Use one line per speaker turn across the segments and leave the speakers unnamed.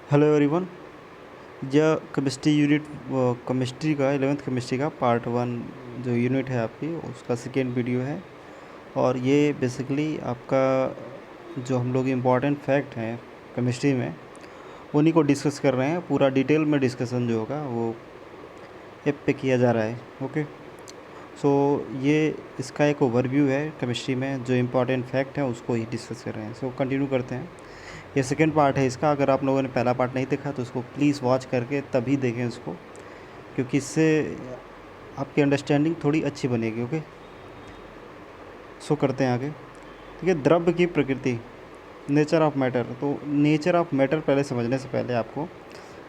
Hello everyone. यह chemistry unit chemistry का 11th chemistry का पार्ट 1 जो यूनिट है आपकी उसका सेकेंड वीडियो है। और ये बेसिकली आपका जो हम लोग इम्पॉर्टेंट फैक्ट हैं केमिस्ट्री में उन्हीं को डिस्कस कर रहे हैं। पूरा डिटेल में डिस्कशन जो होगा वो ऐप पे किया जा रहा है। ओके, सो ये इसका एक ओवरव्यू है केमिस्ट्री में जो इम्पॉर्टेंट फैक्ट है उसको ही डिस्कस कर रहे हैं। सो कंटिन्यू करते हैं। ये सेकेंड पार्ट है इसका। अगर आप लोगों ने पहला पार्ट नहीं देखा तो उसको प्लीज़ वॉच करके तभी देखें उसको, क्योंकि इससे आपकी अंडरस्टैंडिंग थोड़ी अच्छी बनेगी। ओके, सो करते हैं आगे। ठीक है, द्रव्य की प्रकृति, नेचर ऑफ मैटर। तो नेचर ऑफ मैटर पहले समझने से पहले आपको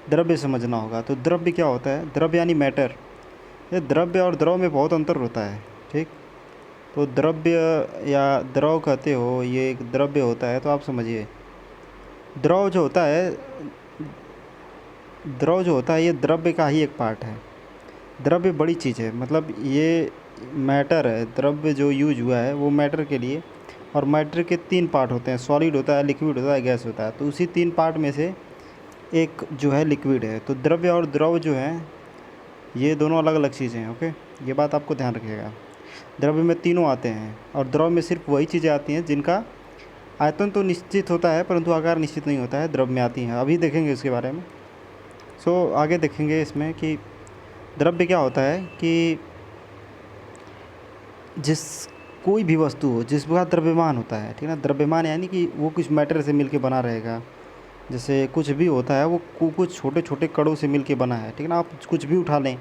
द्रव्य समझना होगा। तो द्रव्य क्या होता है? द्रव्य यानी मैटर। ये द्रव्य और द्रव में बहुत अंतर होता है। ठीक, तो द्रव्य या द्रव कहते हो, ये एक द्रव्य होता है। तो आप समझिए, द्रव जो होता है ये द्रव्य का ही एक पार्ट है। द्रव्य बड़ी चीज़ है, मतलब ये मैटर है। द्रव्य जो यूज हुआ है वो मैटर के लिए, और मैटर के तीन पार्ट होते हैं, सॉलिड होता है, लिक्विड होता है, गैस होता है। तो उसी तीन पार्ट में से एक जो है लिक्विड है। तो द्रव्य और द्रव जो है ये दोनों अलग अलग चीज़ें हैं। ओके, ये बात आपको ध्यान रखिएगा। द्रव्य में तीनों आते हैं और द्रव में सिर्फ वही चीज़ें आती हैं जिनका आयतन तो निश्चित होता है परंतु आकार निश्चित नहीं होता है, द्रव में आती हैं। अभी देखेंगे इसके बारे में। सो आगे देखेंगे इसमें कि द्रव्य क्या होता है कि जिस कोई भी वस्तु हो जिसका द्रव्यमान होता है, ठीक है ना। द्रव्यमान यानी कि वो कुछ मैटर से मिलके बना रहेगा। जैसे कुछ भी होता है वो कुछ छोटे छोटे कणों से मिलके बना है, ठीक है ना। आप कुछ भी उठा लें,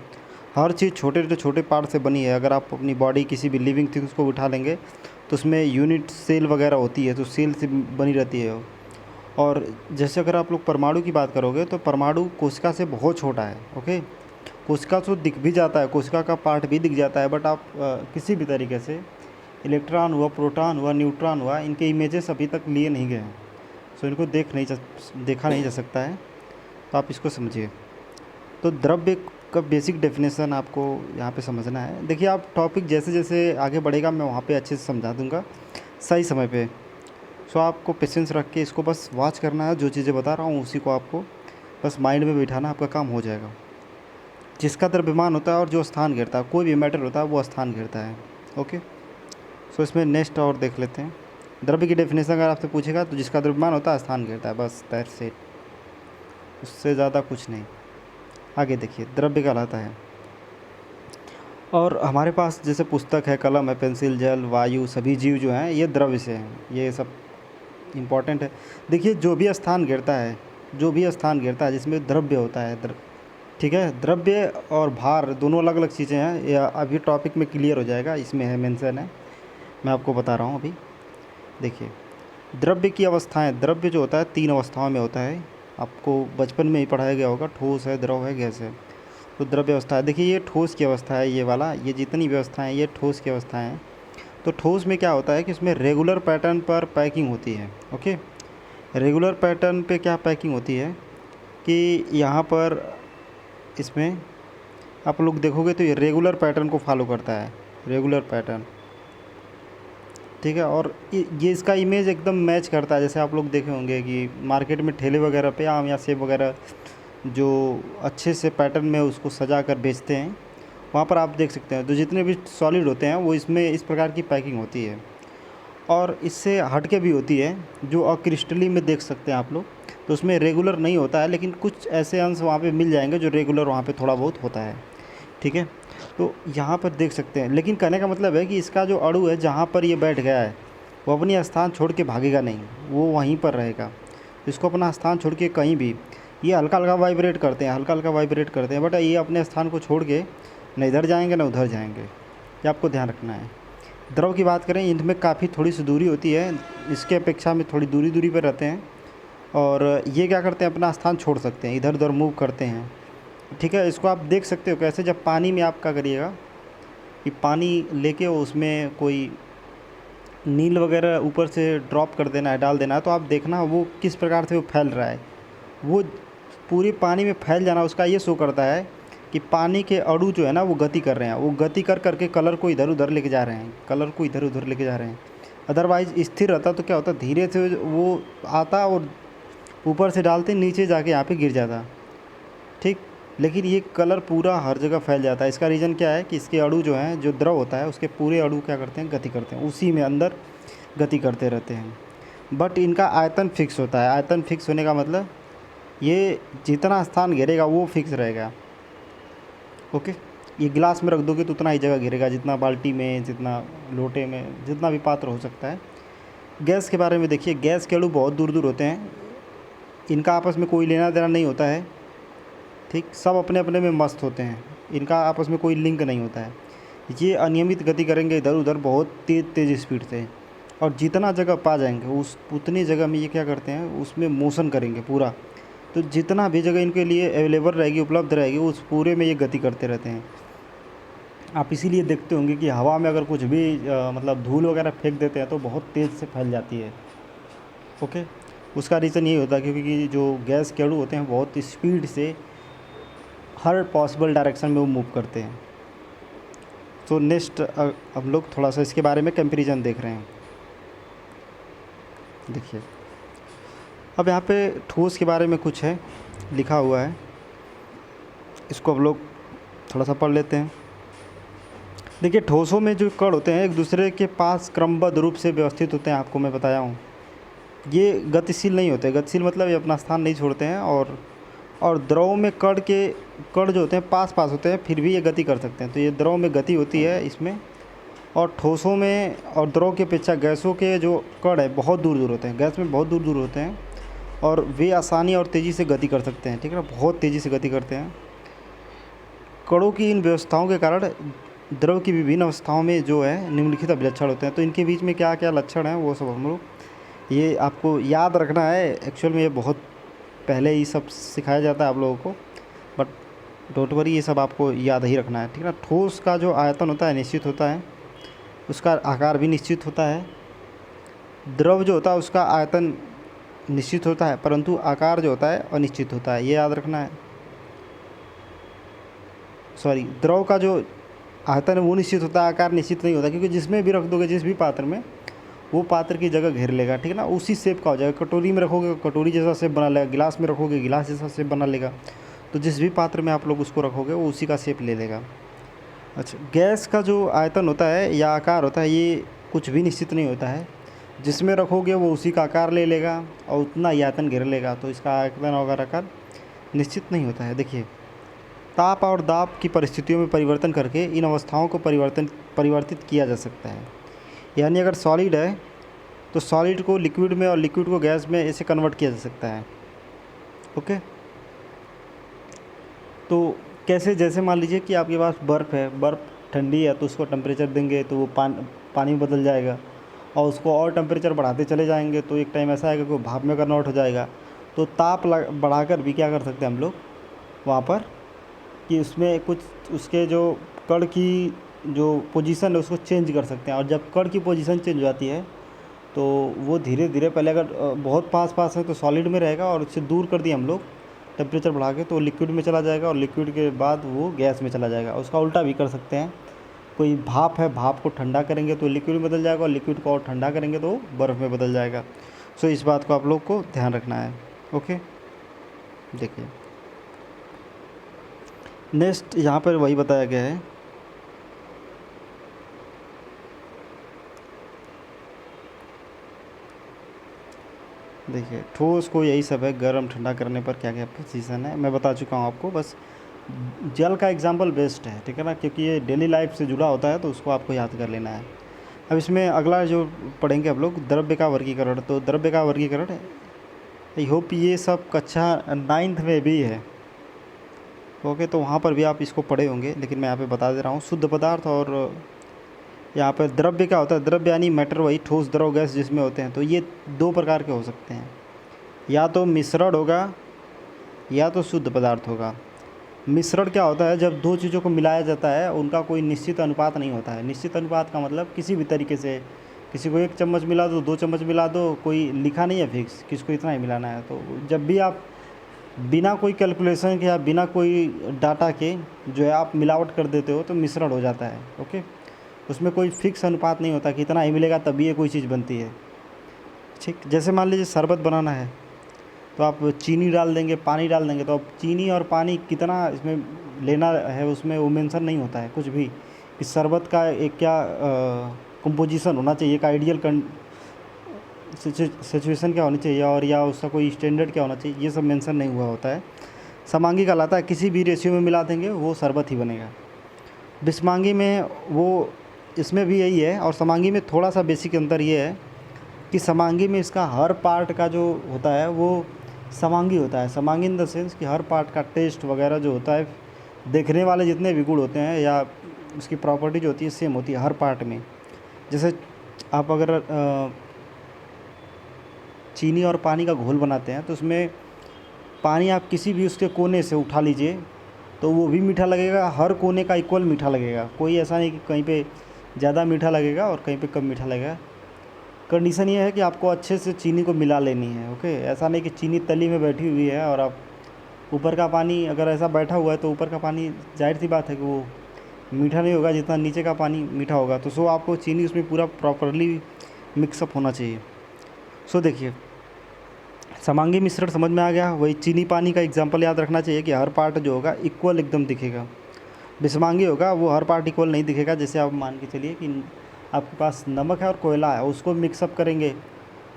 हर चीज़ छोटे छोटे छोटे पार्ट से बनी है। अगर आप अपनी बॉडी किसी भी लिविंग थिंग्स को उठा लेंगे तो उसमें यूनिट सेल वगैरह होती है, तो सेल से बनी रहती है। और जैसे अगर आप लोग परमाणु की बात करोगे तो परमाणु कोशिका से बहुत छोटा है। ओके, कोशिका तो दिख भी जाता है, कोशिका का पार्ट भी दिख जाता है, बट आप किसी भी तरीके से इलेक्ट्रॉन हुआ, प्रोटॉन हुआ, न्यूट्रॉन हुआ, इनके इमेजेस अभी तक लिए नहीं गए हैं। सो इनको देखा नहीं जा सकता है। तो आप इसको समझिए। तो द्रव्य का बेसिक डेफिनेशन आपको यहाँ पे समझना है। देखिए, आप टॉपिक जैसे जैसे आगे बढ़ेगा मैं वहाँ पे अच्छे से समझा दूँगा सही समय पे। सो आपको पेशेंस रख के इसको बस वॉच करना है। जो चीज़ें बता रहा हूँ उसी को आपको बस माइंड में बिठाना, आपका काम हो जाएगा। जिसका द्रव्यमान होता है और जो स्थान घेरता है, कोई भी मैटर होता है वो स्थान घेरता है। ओके, सो इसमें नेक्स्ट और देख लेते हैं। द्रव्य की डेफिनेशन अगर आपसे पूछेगा तो जिसका द्रव्यमान होता है स्थान घेरता है, बस दैट्स इट, उससे ज़्यादा कुछ नहीं। आगे देखिए, द्रव्य कहलाता है। और हमारे पास जैसे पुस्तक है, कलम है, पेंसिल, जल, वायु, सभी जीव जो हैं ये द्रव्य से हैं। ये सब इम्पॉर्टेंट है। देखिए, जो भी स्थान घेरता है जिसमें द्रव्य होता है, ठीक है। द्रव्य और भार दोनों अलग अलग चीज़ें हैं। या अभी टॉपिक में क्लियर हो जाएगा, इसमें है मेंशन है, मैं आपको बता रहा हूँ अभी। देखिए, द्रव्य की अवस्थाएं, द्रव्य जो होता है तीन अवस्थाओं में होता है। आपको बचपन में ही पढ़ाया गया होगा, ठोस है, द्रव है, गैस है। तो द्रव्य अवस्था है, देखिए ये ठोस की अवस्था है। ये वाला, ये जितनी व्यवस्थाएं ये ठोस की अवस्थाएं हैं। तो ठोस में क्या होता है कि इसमें रेगुलर पैटर्न पर पैकिंग होती है। ओके, रेगुलर पैटर्न पे क्या पैकिंग होती है कि यहाँ पर इसमें आप लोग देखोगे तो ये रेगुलर पैटर्न को फॉलो करता है, रेगुलर पैटर्न, ठीक है। और ये इसका इमेज एकदम मैच करता है। जैसे आप लोग देखे होंगे कि मार्केट में ठेले वगैरह पे आम या सेब वगैरह जो अच्छे से पैटर्न में उसको सजा कर बेचते हैं, वहाँ पर आप देख सकते हैं तो जितने भी सॉलिड होते हैं वो इसमें इस प्रकार की पैकिंग होती है। और इससे हट के भी होती है जो अक्रिस्टली में देख सकते हैं आप लोग। तो उसमें रेगुलर नहीं होता है, लेकिन कुछ ऐसे अंश वहाँ पे मिल जाएंगे जो रेगुलर वहाँ पे थोड़ा बहुत होता है, ठीक है। तो यहाँ पर देख सकते हैं, लेकिन कहने का मतलब है कि इसका जो अणु है जहाँ पर ये बैठ गया है वो अपनी स्थान छोड़ के भागेगा नहीं, वो वहीं पर रहेगा। इसको अपना स्थान छोड़ के कहीं भी, ये हल्का हल्का वाइब्रेट करते हैं, हल्का हल्का वाइब्रेट करते हैं, बट ये अपने स्थान को छोड़ के न इधर जाएंगे न उधर जाएंगे। ये आपको ध्यान रखना है। द्रव की बात करें, इनमें काफ़ी थोड़ी सी दूरी होती है, इसके अपेक्षा में थोड़ी दूरी दूरी पर रहते हैं। और ये क्या करते हैं, अपना स्थान छोड़ सकते हैं, इधर उधर मूव करते हैं, ठीक है। इसको आप देख सकते हो कैसे, जब पानी में आप क्या करिएगा कि पानी लेके उसमें कोई नील वगैरह ऊपर से ड्रॉप कर देना है, डाल देना है, तो आप देखना वो किस प्रकार से वो फैल रहा है। वो पूरी पानी में फैल जाना उसका ये शो करता है कि पानी के अणु जो है ना वो गति कर रहे हैं, वो गति कर करके कलर को इधर उधर लेके जा रहे हैं, कलर को इधर उधर लेके जा रहे हैं। अदरवाइज़ स्थिर रहता तो क्या होता, धीरे से वो आता और ऊपर से डालते नीचे जाके यहाँ पे गिर जाता, ठीक। लेकिन ये कलर पूरा हर जगह फैल जाता है। इसका रीज़न क्या है कि इसके अणु जो हैं, जो द्रव होता है उसके पूरे अणु क्या करते हैं, गति करते हैं, उसी में अंदर गति करते रहते हैं। बट इनका आयतन फिक्स होता है। आयतन फिक्स होने का मतलब ये जितना स्थान घेरेगा वो फिक्स रहेगा, ओके। ये गिलास में रख दोगे तो उतना ही जगह घेरेगा, जितना बाल्टी में, जितना लोटे में, जितना भी पात्र हो सकता है। गैस के बारे में देखिए, गैस के अणु बहुत दूर दूर होते हैं, इनका आपस में कोई लेना देना नहीं होता है, ठीक। सब अपने अपने में मस्त होते हैं, इनका आपस में कोई लिंक नहीं होता है। ये अनियमित गति करेंगे इधर उधर बहुत तेज़ स्पीड से, और जितना जगह पा जाएंगे उस उतनी जगह में ये क्या करते हैं, उसमें मोशन करेंगे पूरा। तो जितना भी जगह इनके लिए अवेलेबल रहेगी, उपलब्ध रहेगी, उस पूरे में ये गति करते रहते हैं। आप इसीलिए देखते होंगे कि हवा में अगर कुछ भी मतलब धूल वगैरह फेंक देते हैं तो बहुत तेज़ से फैल जाती है, ओके। उसका रीज़न यही होता है क्योंकि जो गैस के अणु होते हैं बहुत स्पीड से हर पॉसिबल डायरेक्शन में वो मूव करते हैं। तो नेक्स्ट हम लोग थोड़ा सा इसके बारे में कंपैरिजन देख रहे हैं। देखिए, अब यहाँ पे ठोस के बारे में कुछ है लिखा हुआ है, इसको हम लोग थोड़ा सा पढ़ लेते हैं। देखिए, ठोसों में जो कण होते हैं एक दूसरे के पास क्रमबद्ध रूप से व्यवस्थित होते हैं, आपको मैं बताया हूँ। ये गतिशील नहीं होते, गतिशील मतलब ये अपना स्थान नहीं छोड़ते हैं। और द्रव में कण जो होते हैं पास पास होते हैं, फिर भी ये गति कर सकते हैं। तो ये द्रव में गति होती है इसमें। और ठोसों में और द्रव के अपेक्षा गैसों के जो कण है बहुत दूर दूर होते हैं, गैस में बहुत दूर दूर होते हैं, और वे आसानी और तेज़ी से गति कर सकते हैं, ठीक है ना, बहुत तेज़ी से गति करते हैं। कणों की इन व्यवस्थाओं के कारण द्रव की विभिन्न अवस्थाओं में जो है निम्नलिखित अभिलक्षण होते हैं। तो इनके बीच में क्या क्या लक्षण हैं वो सब हम लोग ये आपको याद रखना है। एक्चुअल में ये बहुत पहले ही सब सिखाया जाता है आप लोगों को, बट डोंट वरी, ये सब आपको याद ही रखना है, ठीक है ना। ठोस का जो आयतन होता है निश्चित होता है, उसका आकार भी निश्चित होता है। द्रव जो होता है उसका आयतन निश्चित होता है, परंतु आकार जो होता है अनिश्चित होता है, ये याद रखना है। सॉरी, द्रव का जो आयतन है वो निश्चित होता है, आकार निश्चित नहीं होता, क्योंकि जिसमें भी रख दोगे जिस भी पात्र में, वो पात्र की जगह घेर लेगा, ठीक है ना, उसी शेप का हो जाएगा। कटोरी में रखोगे कटोरी जैसा शेप बना लेगा, गिलास में रखोगे गिलास जैसा शेप बना लेगा। तो जिस भी पात्र में आप लोग उसको रखोगे वो उसी का शेप ले लेगा। अच्छा, गैस का जो आयतन होता है या आकार होता है ये कुछ भी निश्चित नहीं होता है, जिसमें रखोगे वो उसी का आकार ले लेगा और उतना ही आयतन घेर लेगा। तो इसका आयतन और आकार निश्चित नहीं होता है। देखिए, ताप और दाब की परिस्थितियों में परिवर्तन करके इन अवस्थाओं को परिवर्तित किया जा सकता है। यानी अगर सॉलिड है तो सॉलिड को लिक्विड में और लिक्विड को गैस में ऐसे कन्वर्ट किया जा सकता है, ओके। तो कैसे, जैसे मान लीजिए कि आपके पास बर्फ़ है, बर्फ़ ठंडी है तो उसको टेम्परेचर देंगे तो वो पानी में बदल जाएगा, और उसको और टेम्परेचर बढ़ाते चले जाएंगे तो एक टाइम ऐसा आएगा कि वो भाप में कन्वर्ट हो जाएगा। तो ताप बढ़ाकर भी क्या कर सकते हैं हम लोग वहाँ पर कि उसमें कुछ उसके जो कण की जो पोजीशन है उसको चेंज कर सकते हैं। और जब कण की पोजीशन चेंज हो जाती है तो वो धीरे धीरे, पहले अगर बहुत पास है तो सॉलिड में रहेगा, और उससे दूर कर दिया हम लोग टेम्परेचर बढ़ा के तो लिक्विड में चला जाएगा, और लिक्विड के बाद वो गैस में चला जाएगा। उसका उल्टा भी कर सकते हैं, कोई भाप है, भाप को ठंडा करेंगे तो लिक्विड में बदल जाएगा, और लिक्विड को और ठंडा करेंगे तो बर्फ़ में बदल जाएगा। सो इस बात को आप लोग को ध्यान रखना है, ओके। देखिए, नेक्स्ट यहाँ पर वही बताया गया है। देखिए, ठोस को यही सब है, गर्म ठंडा करने पर क्या क्या पोजीशन है मैं बता चुका हूँ आपको। बस जल का एग्जाम्पल बेस्ट है, ठीक है ना, क्योंकि ये डेली लाइफ से जुड़ा होता है तो उसको आपको याद कर लेना है। अब इसमें अगला जो पढ़ेंगे आप लोग, द्रव्य का वर्गीकरण। तो द्रव्य का वर्गीकरण आई होप ये सब कक्षा 9th में भी है, ओके। तो वहाँ पर भी आप इसको पढ़े होंगे, लेकिन मैं यहाँ पे बता दे रहा हूँ। शुद्ध पदार्थ और यहाँ पर द्रव्य क्या होता है, द्रव्य यानी मैटर, वही ठोस द्रव गैस जिसमें होते हैं। तो ये दो प्रकार के हो सकते हैं, या तो मिश्रण होगा या तो शुद्ध पदार्थ होगा। मिश्रण क्या होता है, जब दो चीज़ों को मिलाया जाता है उनका कोई निश्चित अनुपात नहीं होता है। निश्चित अनुपात का मतलब किसी भी तरीके से, किसी को 1 चम्मच मिला दो, 2 चम्मच मिला दो, कोई लिखा नहीं है फिक्स किसको इतना ही मिलाना है। तो जब भी आप बिना कोई कैलकुलेशन के या बिना कोई डाटा के जो है आप मिलावट कर देते हो तो मिश्रण हो जाता है, ओके। उसमें कोई फिक्स अनुपात नहीं होता कि इतना ही मिलेगा तभी ये कोई चीज़ बनती है, ठीक। जैसे मान लीजिए शरबत बनाना है तो आप चीनी डाल देंगे, पानी डाल देंगे, तो अब चीनी और पानी कितना इसमें लेना है उसमें वो मेंशन नहीं होता है कुछ भी, कि शरबत का एक क्या कंपोजिशन होना चाहिए, एक आइडियल सिचुएशन क्या होनी चाहिए, और या उसका कोई स्टैंडर्ड क्या होना चाहिए, ये सब मेंशन नहीं हुआ होता है। समांगी कहलाता है किसी भी रेशियो में मिला देंगे वो शरबत ही बनेगा। बिस्मांगी में वो, इसमें भी यही है, और समांगी में थोड़ा सा बेसिक अंतर ये है कि समांगी में इसका हर पार्ट का जो होता है वो समांगी होता है। समांगी इन द सेंस कि हर पार्ट का टेस्ट वगैरह जो होता है, देखने वाले जितने भी गुण होते हैं या उसकी प्रॉपर्टी जो होती है सेम होती है हर पार्ट में। जैसे आप अगर चीनी और पानी का घोल बनाते हैं तो उसमें पानी आप किसी भी उसके कोने से उठा लीजिए तो वो भी मीठा लगेगा, हर कोने का इक्वल मीठा लगेगा। कोई ऐसा नहीं कि कहीं पे ज़्यादा मीठा लगेगा और कहीं पे कम मीठा लगेगा। कंडीशन ये है कि आपको अच्छे से चीनी को मिला लेनी है। ओके, ऐसा नहीं कि चीनी तली में बैठी हुई है और आप ऊपर का पानी अगर ऐसा बैठा हुआ है तो ऊपर का पानी जाहिर सी बात है कि वो मीठा नहीं होगा जितना नीचे का पानी मीठा होगा। तो सो आपको चीनी उसमें पूरा प्रॉपरली मिक्सअप होना चाहिए। सो देखिए, समांगी मिश्रण समझ में आ गया। वही चीनी पानी का एग्जांपल याद रखना चाहिए कि हर पार्ट जो होगा इक्वल एकदम दिखेगा। विषमांगी होगा वो हर पार्ट इक्वल नहीं दिखेगा। जैसे आप मान के चलिए कि आपके पास नमक है और कोयला है, उसको मिक्सअप करेंगे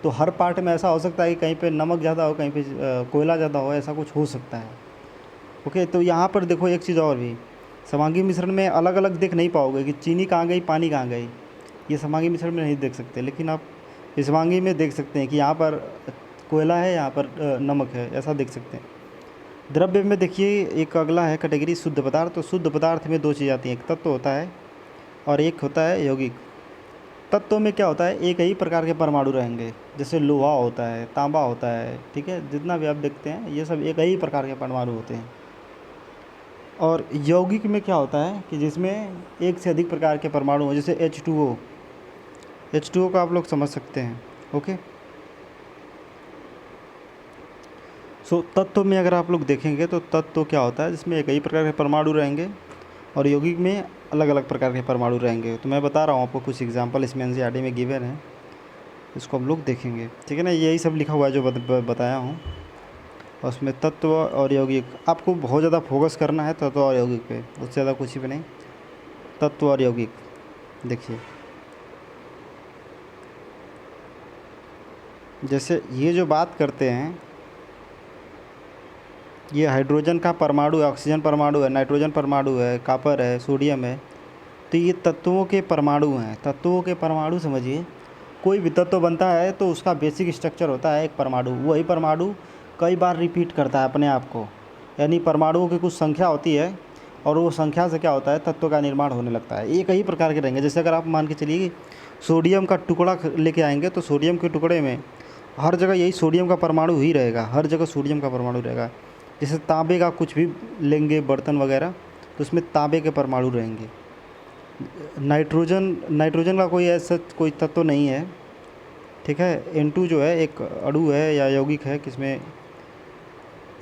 तो हर पार्ट में ऐसा हो सकता है कि कहीं पे नमक ज़्यादा हो, कहीं पे कोयला ज़्यादा हो, ऐसा कुछ हो सकता है। ओके, तो यहाँ पर देखो एक चीज़ और भी, समांगी मिश्रण में अलग अलग देख नहीं पाओगे कि चीनी कहाँ गई, पानी कहाँ गई, ये समांगी मिश्रण में नहीं देख सकते। लेकिन आप विषमांगी में देख सकते हैं कि यहाँ पर कोयला है, यहाँ पर नमक है, ऐसा देख सकते हैं। द्रव्य में देखिए एक अगला है कैटेगरी शुद्ध पदार्थ। तो शुद्ध पदार्थ में दो चीज़ आती हैं, एक तत्व होता है और एक होता है यौगिक। तत्व में क्या होता है, एक ही प्रकार के परमाणु रहेंगे, जैसे लोहा होता है, तांबा होता है, ठीक है, जितना भी आप देखते हैं ये सब एक ही प्रकार के परमाणु होते हैं। और यौगिक में क्या होता है कि जिसमें एक से अधिक प्रकार के परमाणु हो, जैसे H2O। H2O को आप लोग समझ सकते हैं। ओके, सो तत्व में अगर आप लोग देखेंगे तो तत्व क्या होता है, जिसमें एक ही प्रकार के परमाणु रहेंगे और यौगिक में अलग अलग प्रकार के परमाणु रहेंगे। तो मैं बता रहा हूँ आपको कुछ एग्जांपल इसमें एनसीईआरटी में गिवन है, इसको हम लोग देखेंगे, ठीक है ना। यही सब लिखा हुआ है जो बताया हूँ, और उसमें तत्व और यौगिक आपको बहुत ज़्यादा फोकस करना है, तत्व और यौगिक पे, उससे ज़्यादा कुछ भी नहीं। तत्व और यौगिक देखिए, जैसे ये जो बात करते हैं, ये हाइड्रोजन का परमाणु है, ऑक्सीजन परमाणु है, नाइट्रोजन परमाणु है, कॉपर है, सोडियम है। तो ये तत्वों के परमाणु हैं। तत्वों के परमाणु समझिए, कोई भी तत्व बनता है तो उसका बेसिक स्ट्रक्चर होता है एक परमाणु। वही परमाणु कई बार रिपीट करता है अपने आप को, यानी परमाणुओं की कुछ संख्या होती है और वो संख्या से क्या होता है, तत्व का निर्माण होने लगता है। एक ही प्रकार के रहेंगे। जैसे अगर आप मान के चलिए कि सोडियम का टुकड़ा लेके आएंगे तो सोडियम के टुकड़े में हर जगह यही सोडियम का परमाणु ही रहेगा, हर जगह सोडियम का परमाणु रहेगा। जैसे तांबे का कुछ भी लेंगे बर्तन वगैरह तो उसमें तांबे के परमाणु रहेंगे। नाइट्रोजन का कोई ऐसा कोई तत्व नहीं है, ठीक है। N2 जो है एक अणु है या यौगिक है, किसमें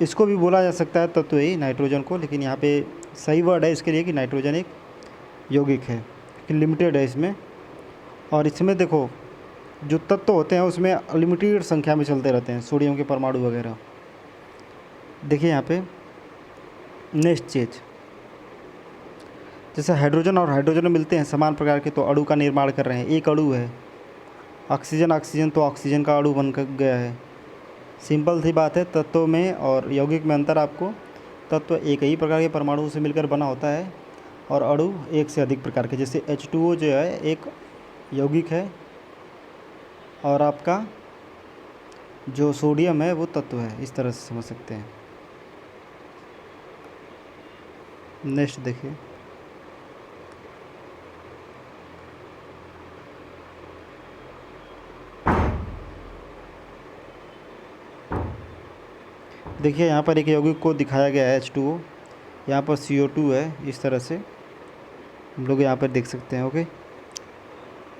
इसको भी बोला जा सकता है तत्व ही नाइट्रोजन को, लेकिन यहाँ पे सही वर्ड है इसके लिए कि नाइट्रोजन एक यौगिक है, कि लिमिटेड है इसमें। और इसमें देखो जो तत्व होते हैं उसमें लिमिटेड संख्या में चलते रहते हैं, सोडियम के परमाणु वगैरह। देखिए यहाँ पे नेक्स्ट चीज़, जैसे हाइड्रोजन और हाइड्रोजन मिलते हैं समान प्रकार के तो अणु का निर्माण कर रहे हैं। एक अणु है ऑक्सीजन तो ऑक्सीजन का अणु बन गया है। सिंपल सी बात है, तत्व में और यौगिक में अंतर आपको, तत्व एक ही प्रकार के परमाणु से मिलकर बना होता है और अणु एक से अधिक प्रकार के। जैसे H2O जो है एक यौगिक है और आपका जो सोडियम है वो तत्व है, इस तरह से समझ सकते हैं। नेक्स्ट देखिए, देखिए यहाँ पर एक यौगिक को दिखाया गया है H2O, यहाँ पर CO2 है, इस तरह से हम लोग यहाँ पर देख सकते हैं। ओके,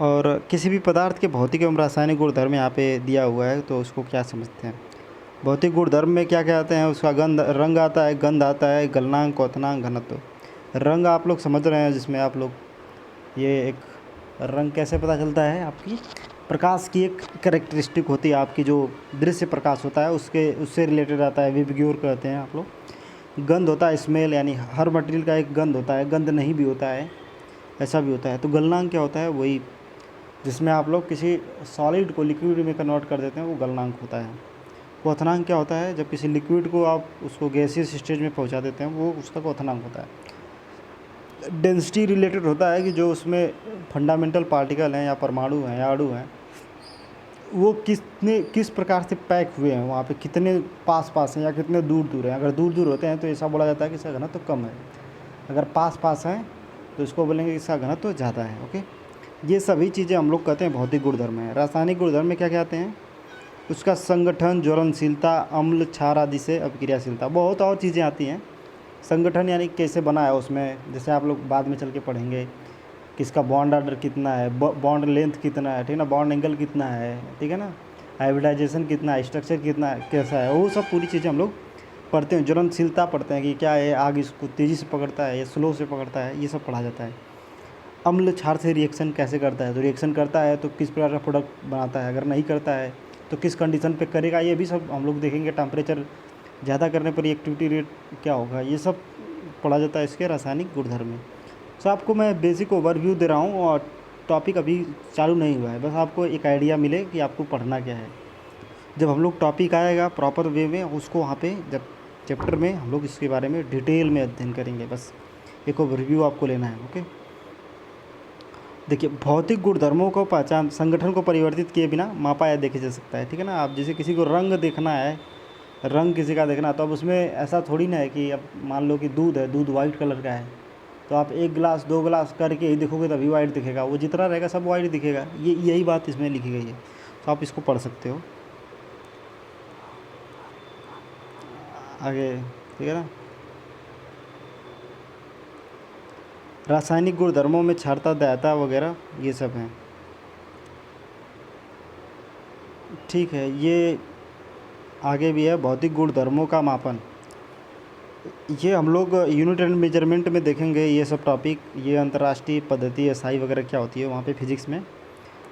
और किसी भी पदार्थ के भौतिक एवं रासायनिक गुणधर्म यहाँ पे दिया हुआ है, तो उसको क्या समझते हैं। भौतिक गुणधर्म में क्या क्या आते हैं, उसका रंग आता है, गंध आता है, गलनांक, क्वथनांक, घनत्व। रंग आप लोग समझ रहे हैं, जिसमें आप लोग ये एक रंग कैसे पता चलता है, आपकी प्रकाश की एक कैरेक्टरिस्टिक होती है आपकी, जो दृश्य प्रकाश होता है उससे रिलेटेड आता है, विबग्योर कहते हैं आप लोग। गंध होता है स्मेल, यानी हर मटेरियल का एक गंध होता है, गंध नहीं भी होता है, ऐसा भी होता है। तो गलनांक क्या होता है, वही जिसमें आप लोग किसी सॉलिड को लिक्विड में कन्वर्ट कर देते हैं, वो गलनांक होता है। क्वथनांक क्या होता है, जब किसी लिक्विड को आप उसको गैसियस स्टेज में पहुंचा देते हैं, वो उसका क्वथनांक होता है। डेंसिटी रिलेटेड होता है कि जो उसमें फंडामेंटल पार्टिकल हैं या परमाणु हैं या अणु हैं, वो किस प्रकार से पैक हुए हैं, वहाँ पे कितने पास पास हैं या कितने दूर दूर हैं। अगर दूर दूर होते हैं तो ऐसा बोला जाता है कि इसका घनत्व तो कम है, अगर पास पास हैं तो इसको बोलेंगे कि इसका घनत्व तो ज़्यादा है। ओके, ये सभी चीज़ें हम लोग कहते हैं भौतिक गुणधर्म है। रासायनिक गुणधर्म में क्या क्या आते हैं, उसका संगठन, ज्वलनशीलता, अम्ल क्षार आदि से अभिक्रियाशीलता, बहुत और चीज़ें आती हैं। संगठन यानी कैसे बना है उसमें, जैसे आप लोग बाद में चल के पढ़ेंगे, किसका बॉन्ड ऑर्डर कितना है, बॉन्ड लेंथ कितना है, ठीक है ना, बॉन्ड एंगल कितना है, ठीक है ना, हाइब्रिडाइजेशन कितना है, स्ट्रक्चर कितना है, कैसा है, वो सब पूरी चीज़ें हम लोग पढ़ते हैं। ज्वलनशीलता पढ़ते हैं कि क्या है, आग इसको तेज़ी से पकड़ता है या स्लो से पकड़ता है, ये सब पढ़ा जाता है। अम्ल क्षार से रिएक्शन कैसे करता है, तो रिएक्शन करता है तो किस प्रकार का प्रोडक्ट बनाता है, अगर नहीं करता है तो किस कंडीशन पे करेगा, ये भी सब हम लोग देखेंगे। टेम्परेचर ज़्यादा करने पर रिएक्टिविटी रेट क्या होगा, ये सब पढ़ा जाता है इसके रासायनिक गुणधर्म में। सो आपको मैं बेसिक ओवरव्यू दे रहा हूँ और टॉपिक अभी चालू नहीं हुआ है, बस आपको एक आइडिया मिले कि आपको पढ़ना क्या है। जब हम लोग टॉपिक आएगा प्रॉपर वे में, उसको वहाँ पे जब चैप्टर में हम लोग इसके बारे में डिटेल में अध्ययन करेंगे। बस एक ओवरव्यू आपको लेना है। ओके, देखिए, भौतिक गुणधर्मों को पहचान संगठन को परिवर्तित किए बिना मापा या देखे जा सकता है, ठीक है ना। आप जैसे किसी को रंग देखना है, रंग किसी का देखना, तो अब उसमें ऐसा थोड़ी ना है कि अब मान लो कि दूध है, दूध वाइट कलर का है, तो आप 1 गिलास 2 गिलास करके ही देखोगे तभी वाइट दिखेगा, वो जितना रहेगा सब वाइट दिखेगा। यही बात इसमें लिखी गई है, तो आप इसको पढ़ सकते हो आगे, ठीक है ना। रासायनिक गुणधर्मों में क्षारता, दायता वगैरह ये सब हैं, ठीक है। ये आगे भी है, भौतिक गुणधर्मों का मापन, ये हम लोग यूनिट एंड मेजरमेंट में देखेंगे ये सब टॉपिक। ये अंतर्राष्ट्रीय पद्धति एसआई वगैरह क्या होती है वहाँ पे फिजिक्स में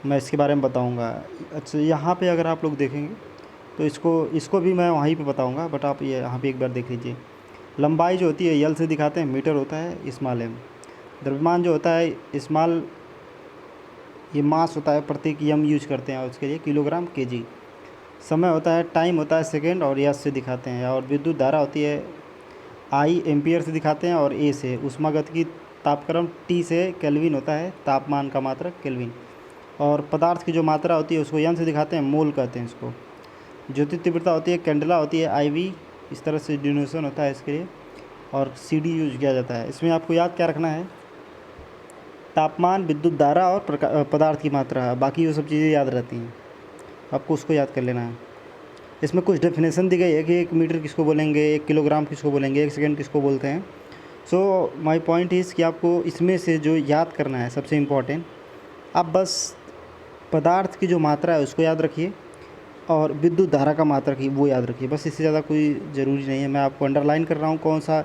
मैं इसके बारे में बताऊँगा। अच्छा, यहाँ पे अगर आप लोग देखेंगे तो इसको भी मैं वहीं पे बताऊँगा, बट आप ये यहाँ पे एक बार देख लीजिए। लंबाई जो होती है यल से दिखाते हैं, मीटर होता है स्मॉल एम। द्रव्यमान जो होता है स्मॉल, ये मास होता है, प्रत्येक यम यूज करते हैं और उसके लिए किलोग्राम केजी। समय होता है, टाइम होता है सेकेंड और यस से दिखाते हैं। और विद्युत धारा होती है आई एम्पियर से दिखाते हैं और ए से। ऊष्मागतिकी तापक्रम टी से, केल्विन होता है तापमान का मात्रक केल्विन। और पदार्थ की जो मात्रा होती है उसको एन से दिखाते हैं, मोल कहते हैं इसको। ज्योति तीव्रता होती है कैंडेला होती है IV, इस तरह से डिनोशन होता है इसके लिए। और CD यूज किया जाता है। इसमें आपको याद क्या रखना है, तापमान, विद्युत धारा और पदार्थ की मात्रा, बाकी वो सब चीज़ें याद रहती हैं, आपको उसको याद कर लेना है। इसमें कुछ डेफिनेशन दी गई है कि 1 मीटर किसको बोलेंगे, 1 किलोग्राम किसको बोलेंगे, 1 सेकेंड किसको बोलते हैं। सो माय पॉइंट इज़ कि आपको इसमें से जो याद करना है सबसे इम्पॉर्टेंट, आप बस पदार्थ की जो मात्रा है उसको याद रखिए और विद्युत धारा का मात्रा की वो याद रखिए, बस इससे ज़्यादा कोई ज़रूरी नहीं है। मैं आपको अंडरलाइन कर रहा हूँ कौन सा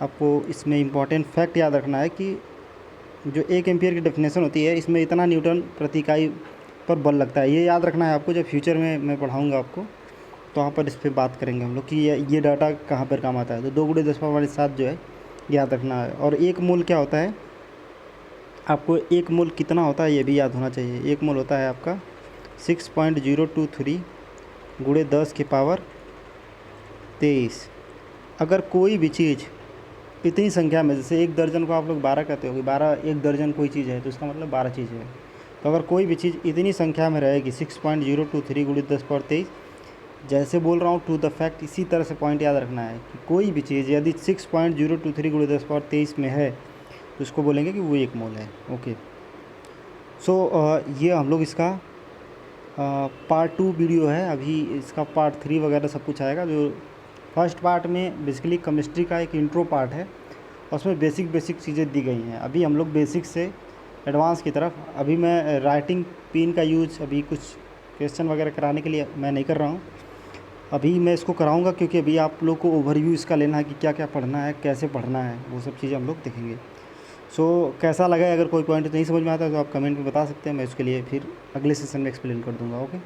आपको इसमें इम्पॉर्टेंट फैक्ट याद रखना है कि जो 1 एम्पियर की डेफिनेशन होती है, इसमें इतना न्यूटन प्रति इकाई पर बल लगता है, ये याद रखना है आपको। जब फ्यूचर में मैं पढ़ाऊँगा आपको तो वहाँ पर इस पर बात करेंगे हम लोग कि ये डाटा कहाँ पर काम आता है। तो 2 × 10⁻7 जो है याद रखना है। और 1 मोल क्या होता है, आपको 1 मोल कितना होता है ये भी याद होना चाहिए। 1 मोल होता है आपका 6.023 × 10⁻23। अगर कोई भी चीज़ इतनी संख्या में, जैसे 1 दर्जन को आप लोग 12 कहते हो कि 1 दर्जन कोई चीज़ है, तो इसका मतलब 12 चीज़ें हैं। तो अगर कोई भी चीज़ इतनी संख्या में रहेगी 6.023 × 10⁻23, जैसे बोल रहा हूँ टू द फैक्ट, इसी तरह से पॉइंट याद रखना है कि कोई भी चीज़ यदि 6.023 × 10⁻23 में है तो उसको बोलेंगे कि वो 1 मोल है। ओके, सो ये हम लोग इसका पार्ट 2 वीडियो है। अभी इसका पार्ट 3 वगैरह सब कुछ आएगा। जो फर्स्ट पार्ट में बेसिकली केमिस्ट्री का एक इंट्रो पार्ट है, उसमें बेसिक चीज़ें दी गई हैं। अभी हम लोग बेसिक से एडवांस की तरफ, अभी मैं राइटिंग पेन का यूज़ अभी कुछ क्वेश्चन वगैरह कराने के लिए मैं नहीं कर रहा हूँ, अभी मैं इसको कराऊंगा, क्योंकि अभी आप लोग को ओवरव्यू इसका लेना है कि क्या क्या पढ़ना है, कैसे पढ़ना है, वो सब चीज़ें हम लोग देखेंगे। सो कैसा लगा, अगर कोई पॉइंट नहीं समझ में आता है तो आप कमेंट में बता सकते हैं, मैं उसके लिए फिर अगले सेशन में एक्सप्लेन कर दूँगा। ओके।